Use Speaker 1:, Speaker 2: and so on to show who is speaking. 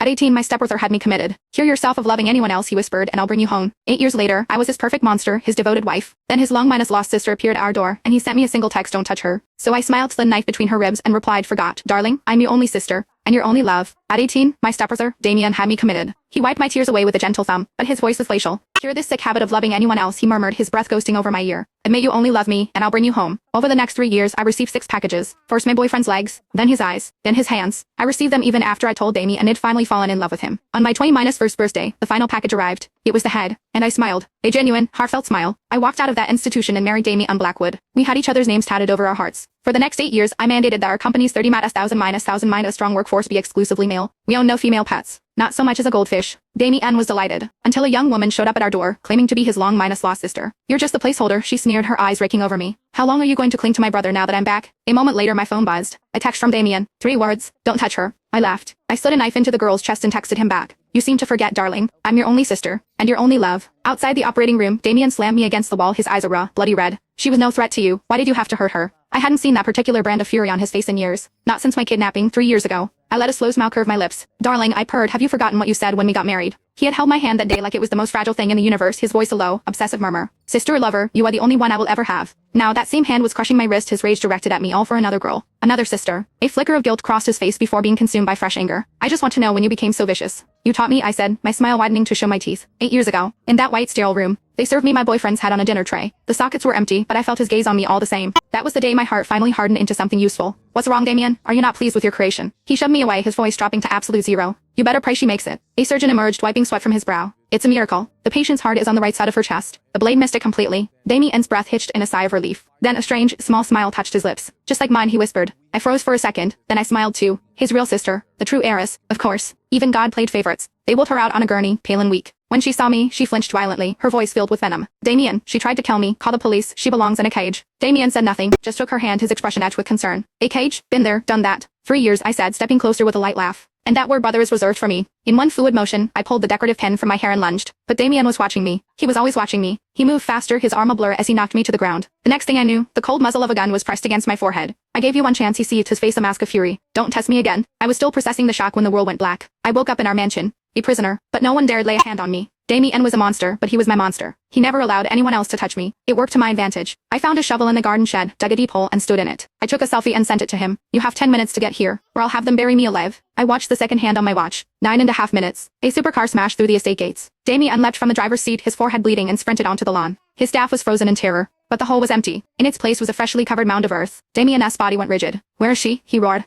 Speaker 1: At 18, my stepbrother had me committed. Cure yourself of loving anyone else, he whispered, and I'll bring you home. 8 years later, I was his perfect monster, his devoted wife. Then his long-lost sister appeared at our door, and he sent me a single text, don't touch her. So I smiled, slid a knife between her ribs, and replied, forgot. Darling, I'm your only sister. And your only love. At 18, my stepbrother, Damien, had me committed. He wiped my tears away with a gentle thumb, but his voice was glacial. Cure this sick habit of loving anyone else, he murmured, his breath ghosting over my ear. Admit you only love me, and I'll bring you home. Over the next 3 years, I received 6 packages. First my boyfriend's legs, then his eyes, then his hands. I received them even after I told Damien and had finally fallen in love with him. On my 21st birthday, the final package arrived. It was the head, and I smiled. A genuine, heartfelt smile. I walked out of that institution and married Damien on Blackwood. We had each other's names tatted over our hearts. For the next 8 years, I mandated that our company's 30,000 strong workforce be exclusively male. We own no female pets. Not so much as a goldfish. Damien was delighted, until a young woman showed up at our door, claiming to be his long-lost sister. You're just the placeholder, she sneered, her eyes raking over me. How long are you going to cling to my brother now that I'm back? A moment later my phone buzzed. A text from Damien. 3 words. Don't touch her. I laughed. I slid a knife into the girl's chest and texted him back. You seem to forget, darling. I'm your only sister. And your only love. Outside the operating room, Damien slammed me against the wall, his eyes a raw, bloody red. She was no threat to you. Why did you have to hurt her? I hadn't seen that particular brand of fury on his face in years. Not since my kidnapping 3 years ago. I let a slow smile curve my lips. Darling, I purred, have you forgotten what you said when we got married? He had held my hand that day like it was the most fragile thing in the universe, his voice a low, obsessive murmur. Sister or lover, you are the only one I will ever have. Now that same hand was crushing my wrist, his rage directed at me, all for another girl. Another sister. A flicker of guilt crossed his face before being consumed by fresh anger. I just want to know when you became so vicious. You taught me, I said, my smile widening to show my teeth. 8 years ago. In that white sterile room. They served me my boyfriend's head on a dinner tray. The sockets were empty, but I felt his gaze on me all the same. That was the day my heart finally hardened into something useful. What's wrong, Damien? Are you not pleased with your creation? He shoved me away, his voice dropping to absolute zero. You better pray she makes it. A surgeon emerged, wiping sweat from his brow. It's a miracle. The patient's heart is on the right side of her chest. The blade missed it completely. Damien's breath hitched in a sigh of relief. Then a strange, small smile touched his lips. Just like mine, he whispered. I froze for a second, then I smiled too. His real sister. The true heiress, of course. Even God played favorites. They wheeled her out on a gurney, pale and weak. When she saw me, she flinched violently, her voice filled with venom. Damien, she tried to kill me. Call the police. She belongs in a cage. Damien said nothing, just took her hand, his expression etched with concern. A cage? Been there, done that. 3 years, I said, stepping closer with a light laugh. And that word, brother, is reserved for me. In one fluid motion, I pulled the decorative pen from my hair and lunged. But Damien was watching me. He was always watching me. He moved faster, his arm a blur as he knocked me to the ground. The next thing I knew, the cold muzzle of a gun was pressed against my forehead. I gave you one chance, he seethed, his face a mask of fury. Don't test me again. I was still processing the shock when the world went black. I woke up in our mansion. A prisoner. But no one dared lay a hand on me. Damien was a monster, but he was my monster. He never allowed anyone else to touch me. It worked to my advantage. I found a shovel in the garden shed, dug a deep hole, and stood in it. I took a selfie and sent it to him. You have 10 minutes to get here, or I'll have them bury me alive. I watched the second hand on my watch. 9.5 minutes. A supercar smashed through the estate gates. Damien leapt from the driver's seat, his forehead bleeding, and sprinted onto the lawn. His staff was frozen in terror. But the hole was empty. In its place was a freshly covered mound of earth. Damien's body went rigid. Where is she? He roared.